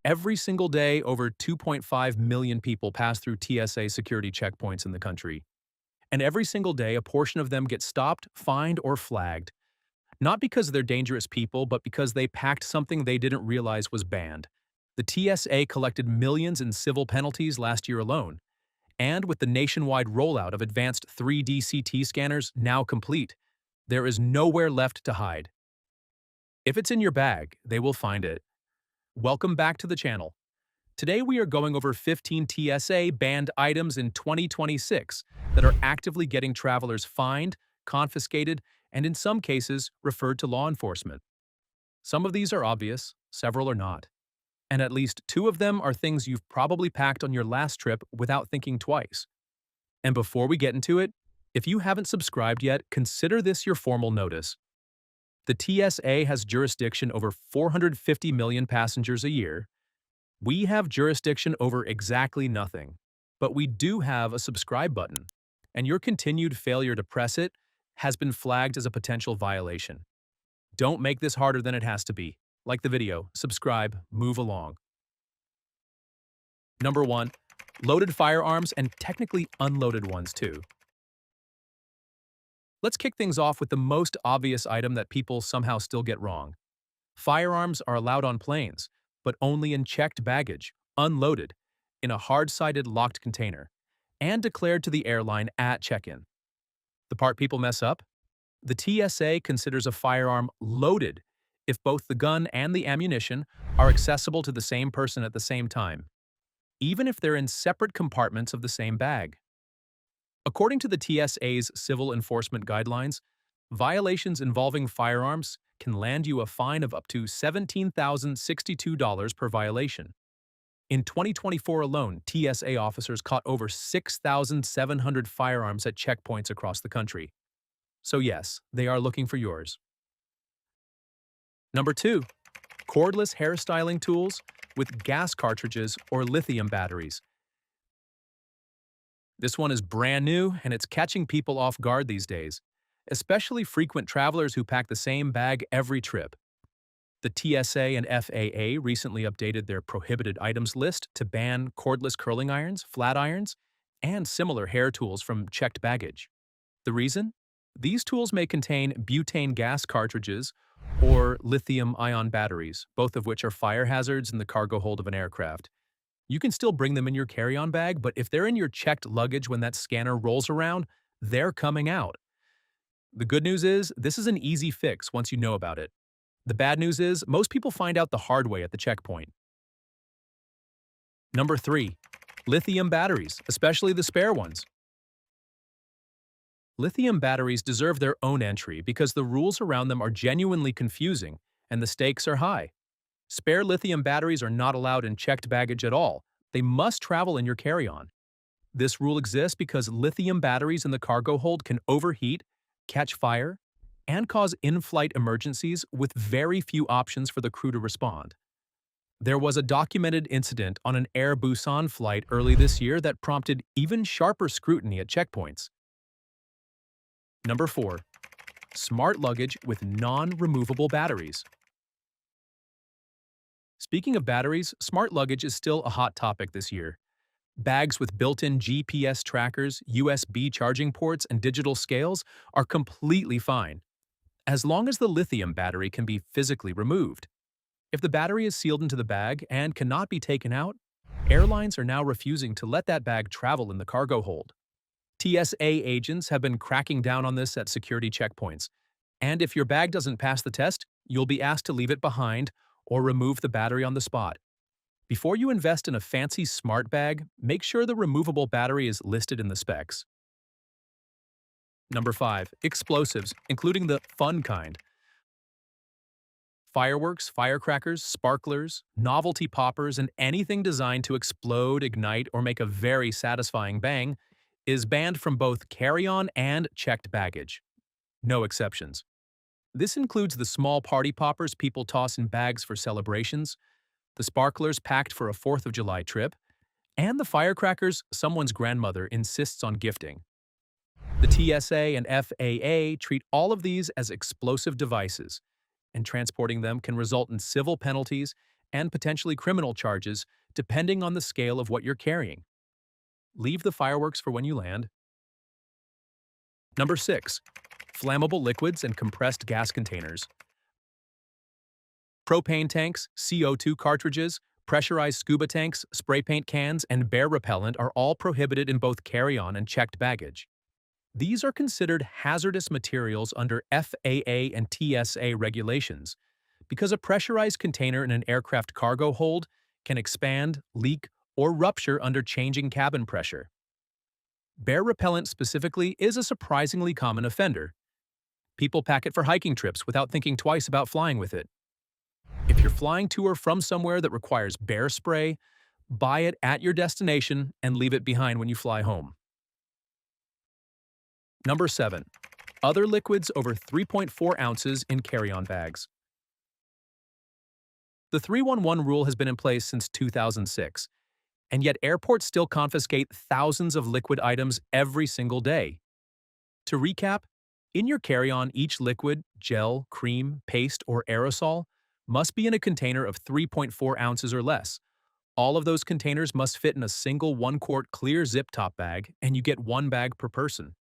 Every single day, over 2.5 million people pass through TSA security checkpoints in the country. And every single day, a portion of them get stopped, fined, or flagged. Not because they're dangerous people, but because they packed something they didn't realize was banned. The TSA collected millions in civil penalties last year alone. And with the nationwide rollout of advanced 3D CT scanners now complete, there is nowhere left to hide. If it's in your bag, they will find it. Welcome back to the channel. Today we are going over 15 TSA banned items in 2026 that are actively getting travelers fined, confiscated, and in some cases referred to law enforcement. Some of these are obvious, several are not. And at least two of them are things you've probably packed on your last trip without thinking twice. And before we get into it, if you haven't subscribed yet, consider this your formal notice. The TSA has jurisdiction over 450 million passengers a year. We have jurisdiction over exactly nothing, but we do have a subscribe button, and your continued failure to press it has been flagged as a potential violation. Don't make this harder than it has to be. Like the video, subscribe, move along. Number 1. Loaded firearms and technically unloaded ones too. Let's kick things off with the most obvious item that people somehow still get wrong. Firearms are allowed on planes, but only in checked baggage, unloaded, in a hard-sided locked container, and declared to the airline at check-in. The part people mess up? The TSA considers a firearm loaded if both the gun and the ammunition are accessible to the same person at the same time, even if they're in separate compartments of the same bag. According to the TSA's civil enforcement guidelines, violations involving firearms can land you a fine of up to $17,062 per violation. In 2024 alone, TSA officers caught over 6,700 firearms at checkpoints across the country. So yes, they are looking for yours. Number 2. Cordless hairstyling tools with gas cartridges or lithium batteries. This one is brand new, and it's catching people off guard these days, especially frequent travelers who pack the same bag every trip. The TSA and FAA recently updated their prohibited items list to ban cordless curling irons, flat irons, and similar hair tools from checked baggage. The reason? These tools may contain butane gas cartridges or lithium-ion batteries, both of which are fire hazards in the cargo hold of an aircraft. You can still bring them in your carry-on bag, but if they're in your checked luggage when that scanner rolls around, they're coming out. The good news is, this is an easy fix once you know about it. The bad news is, most people find out the hard way at the checkpoint. Number 3. Lithium batteries, especially the spare ones. Lithium batteries deserve their own entry because the rules around them are genuinely confusing and the stakes are high. Spare lithium batteries are not allowed in checked baggage at all. They must travel in your carry-on. This rule exists because lithium batteries in the cargo hold can overheat, catch fire, and cause in-flight emergencies with very few options for the crew to respond. There was a documented incident on an Air Busan flight early this year that prompted even sharper scrutiny at checkpoints. Number 4. Smart luggage with non-removable batteries. Speaking of batteries, smart luggage is still a hot topic this year. Bags with built-in GPS trackers, USB charging ports, and digital scales are completely fine, as long as the lithium battery can be physically removed. If the battery is sealed into the bag and cannot be taken out, airlines are now refusing to let that bag travel in the cargo hold. TSA agents have been cracking down on this at security checkpoints, and if your bag doesn't pass the test, you'll be asked to leave it behind or remove the battery on the spot. Before you invest in a fancy smart bag, make sure the removable battery is listed in the specs. Number 5. Explosives, including the fun kind. Fireworks, firecrackers, sparklers, novelty poppers, and anything designed to explode, ignite, or make a very satisfying bang is banned from both carry-on and checked baggage. No exceptions. This includes the small party poppers people toss in bags for celebrations, the sparklers packed for a 4th of July trip, and the firecrackers someone's grandmother insists on gifting. The TSA and FAA treat all of these as explosive devices, and transporting them can result in civil penalties and potentially criminal charges depending on the scale of what you're carrying. Leave the fireworks for when you land. Number 6. Flammable liquids and compressed gas containers. Propane tanks, CO2 cartridges, pressurized scuba tanks, spray paint cans, and bear repellent are all prohibited in both carry-on and checked baggage. These are considered hazardous materials under FAA and TSA regulations because a pressurized container in an aircraft cargo hold can expand, leak, or rupture under changing cabin pressure. Bear repellent specifically is a surprisingly common offender. People pack it for hiking trips without thinking twice about flying with it. If you're flying to or from somewhere that requires bear spray, buy it at your destination and leave it behind when you fly home. Number 7. Other liquids over 3.4 ounces in carry-on bags. The 311 rule has been in place since 2006, and yet airports still confiscate thousands of liquid items every single day. To recap, in your carry-on, each liquid, gel, cream, paste, or aerosol must be in a container of 3.4 ounces or less. All of those containers must fit in a single 1-quart clear zip-top bag, and you get 1 bag per person.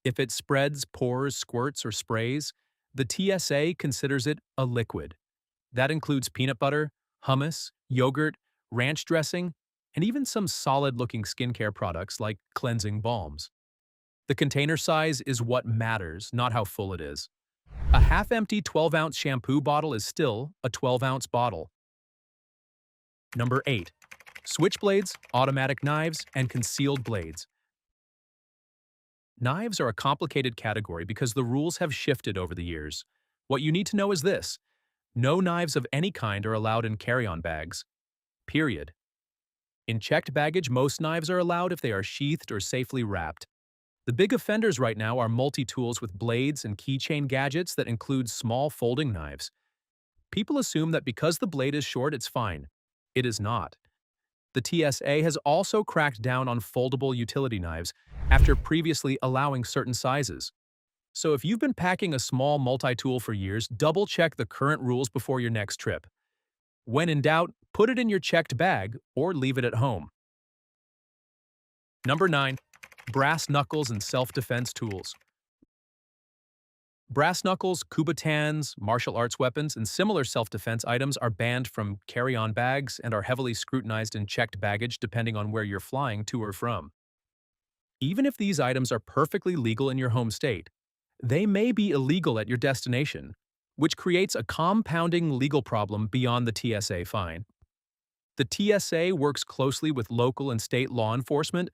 If it spreads, pours, squirts, or sprays, the TSA considers it a liquid. That includes peanut butter, hummus, yogurt, ranch dressing, and even some solid-looking skincare products like cleansing balms. The container size is what matters, not how full it is. A half-empty 12-ounce shampoo bottle is still a 12-ounce bottle. Number 8. Switchblades, automatic knives, and concealed blades. Knives are a complicated category because the rules have shifted over the years. What you need to know is this: no knives of any kind are allowed in carry-on bags. Period. In checked baggage, most knives are allowed if they are sheathed or safely wrapped. The big offenders right now are multi-tools with blades and keychain gadgets that include small folding knives. People assume that because the blade is short, it's fine. It is not. The TSA has also cracked down on foldable utility knives after previously allowing certain sizes. So if you've been packing a small multi-tool for years, double-check the current rules before your next trip. When in doubt, put it in your checked bag or leave it at home. Number 9. Brass knuckles and self-defense tools. Brass knuckles, kubatans, martial arts weapons, and similar self-defense items are banned from carry-on bags and are heavily scrutinized in checked baggage depending on where you're flying to or from. Even if these items are perfectly legal in your home state, they may be illegal at your destination, which creates a compounding legal problem beyond the TSA fine. The TSA works closely with local and state law enforcement,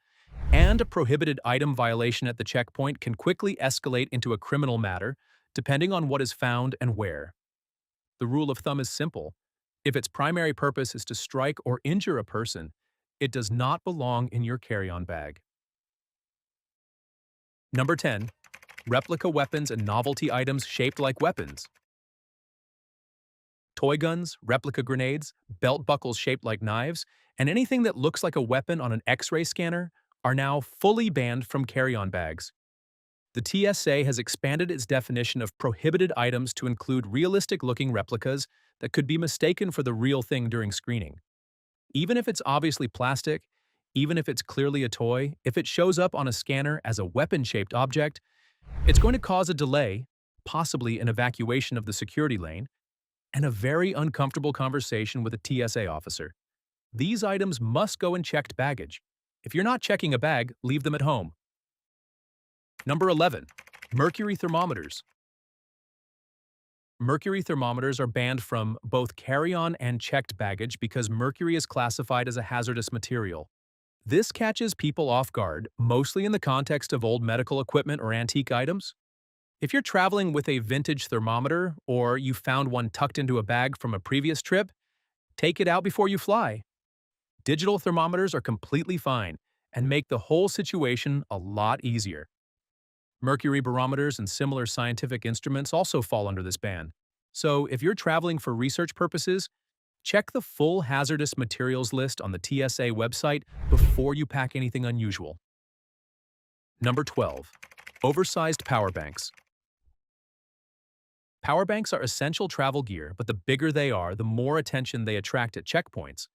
and a prohibited item violation at the checkpoint can quickly escalate into a criminal matter, depending on what is found and where. The rule of thumb is simple. If its primary purpose is to strike or injure a person, it does not belong in your carry-on bag. Number 10. Replica weapons and novelty items shaped like weapons. Toy guns, replica grenades, belt buckles shaped like knives, and anything that looks like a weapon on an X-ray scanner are now fully banned from carry-on bags. The TSA has expanded its definition of prohibited items to include realistic-looking replicas that could be mistaken for the real thing during screening. Even if it's obviously plastic, even if it's clearly a toy, if it shows up on a scanner as a weapon-shaped object, it's going to cause a delay, possibly an evacuation of the security lane, and a very uncomfortable conversation with a TSA officer. These items must go in checked baggage. If you're not checking a bag, leave them at home. Number 11. Mercury thermometers. Mercury thermometers are banned from both carry-on and checked baggage because mercury is classified as a hazardous material. This catches people off guard, mostly in the context of old medical equipment or antique items. If you're traveling with a vintage thermometer or you found one tucked into a bag from a previous trip, take it out before you fly. Digital thermometers are completely fine and make the whole situation a lot easier. Mercury barometers and similar scientific instruments also fall under this ban. So if you're traveling for research purposes, check the full hazardous materials list on the TSA website before you pack anything unusual. Number 12. Oversized power banks. Power banks are essential travel gear, but the bigger they are, the more attention they attract at checkpoints.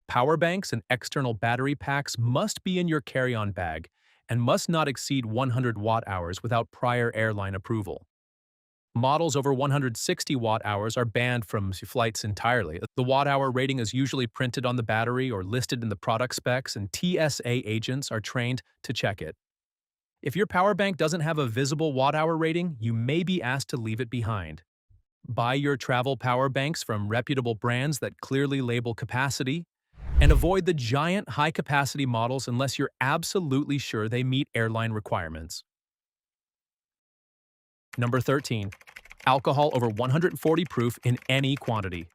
Power banks and external battery packs must be in your carry-on bag and must not exceed 100 watt-hours without prior airline approval. Models over 160 watt-hours are banned from flights entirely. The watt-hour rating is usually printed on the battery or listed in the product specs, and TSA agents are trained to check it. If your power bank doesn't have a visible watt-hour rating, you may be asked to leave it behind. Buy your travel power banks from reputable brands that clearly label capacity, and avoid the giant high-capacity models unless you're absolutely sure they meet airline requirements. Number 13. Alcohol over 140 proof in any quantity.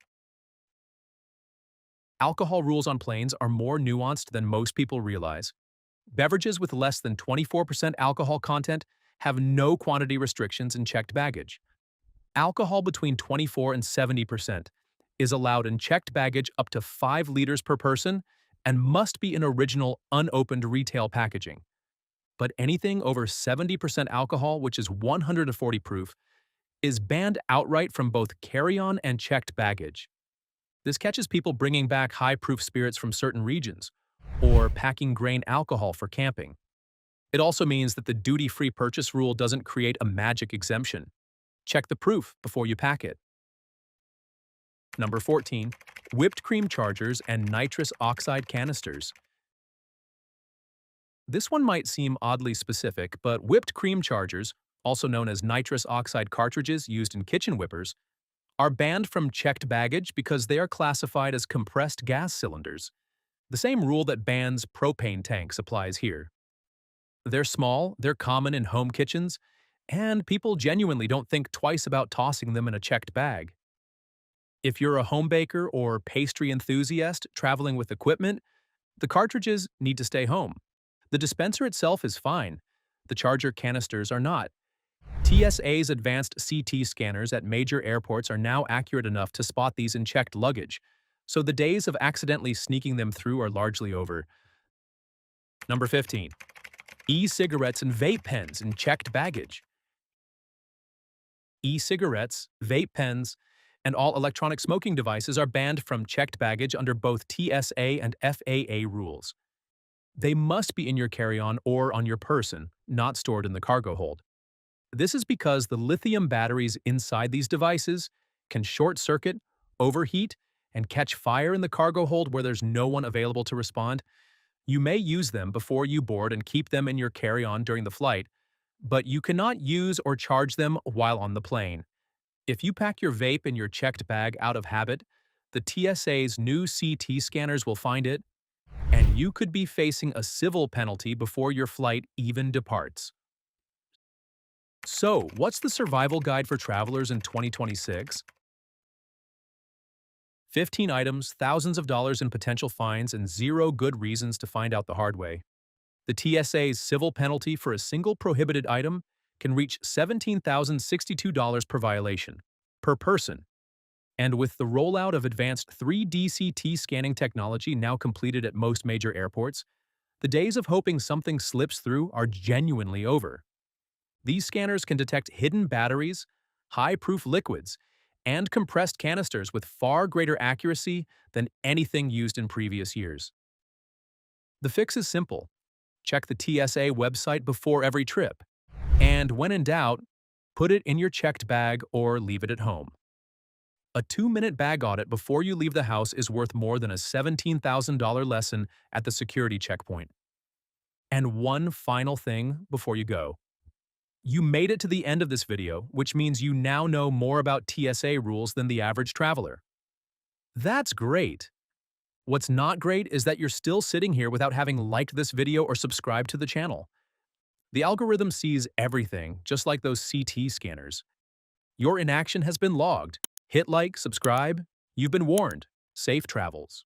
Alcohol rules on planes are more nuanced than most people realize. Beverages with less than 24% alcohol content have no quantity restrictions in checked baggage. Alcohol between 24 and 70% is allowed in checked baggage up to 5 liters per person and must be in original, unopened retail packaging. But anything over 70% alcohol, which is 140 proof, is banned outright from both carry-on and checked baggage. This catches people bringing back high-proof spirits from certain regions, or packing grain alcohol for camping. It also means that the duty-free purchase rule doesn't create a magic exemption. Check the proof before you pack it. Number 14. Whipped cream chargers and nitrous oxide canisters. This one might seem oddly specific, but whipped cream chargers, also known as nitrous oxide cartridges used in kitchen whippers, are banned from checked baggage because they are classified as compressed gas cylinders. The same rule that bans propane tanks applies here. They're small, they're common in home kitchens, and people genuinely don't think twice about tossing them in a checked bag. If you're a home baker or pastry enthusiast traveling with equipment, the cartridges need to stay home. The dispenser itself is fine. The charger canisters are not. TSA's advanced CT scanners at major airports are now accurate enough to spot these in checked luggage, so the days of accidentally sneaking them through are largely over. Number 15. E-cigarettes and vape pens in checked baggage. E-cigarettes, vape pens, and all electronic smoking devices are banned from checked baggage under both TSA and FAA rules. They must be in your carry-on or on your person, not stored in the cargo hold. This is because the lithium batteries inside these devices can short-circuit, overheat, and catch fire in the cargo hold where there's no one available to respond. You may use them before you board and keep them in your carry-on during the flight, but you cannot use or charge them while on the plane. If you pack your vape in your checked bag out of habit, the TSA's new CT scanners will find it, and you could be facing a civil penalty before your flight even departs. So, what's the survival guide for travelers in 2026? 15 items, thousands of dollars in potential fines, and 0 good reasons to find out the hard way. The TSA's civil penalty for a single prohibited item can reach $17,062 per violation, per person. And with the rollout of advanced 3D CT scanning technology now completed at most major airports, the days of hoping something slips through are genuinely over. These scanners can detect hidden batteries, high-proof liquids, and compressed canisters with far greater accuracy than anything used in previous years. The fix is simple. Check the TSA website before every trip, and when in doubt, put it in your checked bag or leave it at home. A 2-minute bag audit before you leave the house is worth more than a $17,000 lesson at the security checkpoint. And one final thing before you go. You made it to the end of this video, which means you now know more about TSA rules than the average traveler. That's great. What's not great is that you're still sitting here without having liked this video or subscribed to the channel. The algorithm sees everything, just like those CT scanners. Your inaction has been logged. Hit like, subscribe. You've been warned. Safe travels.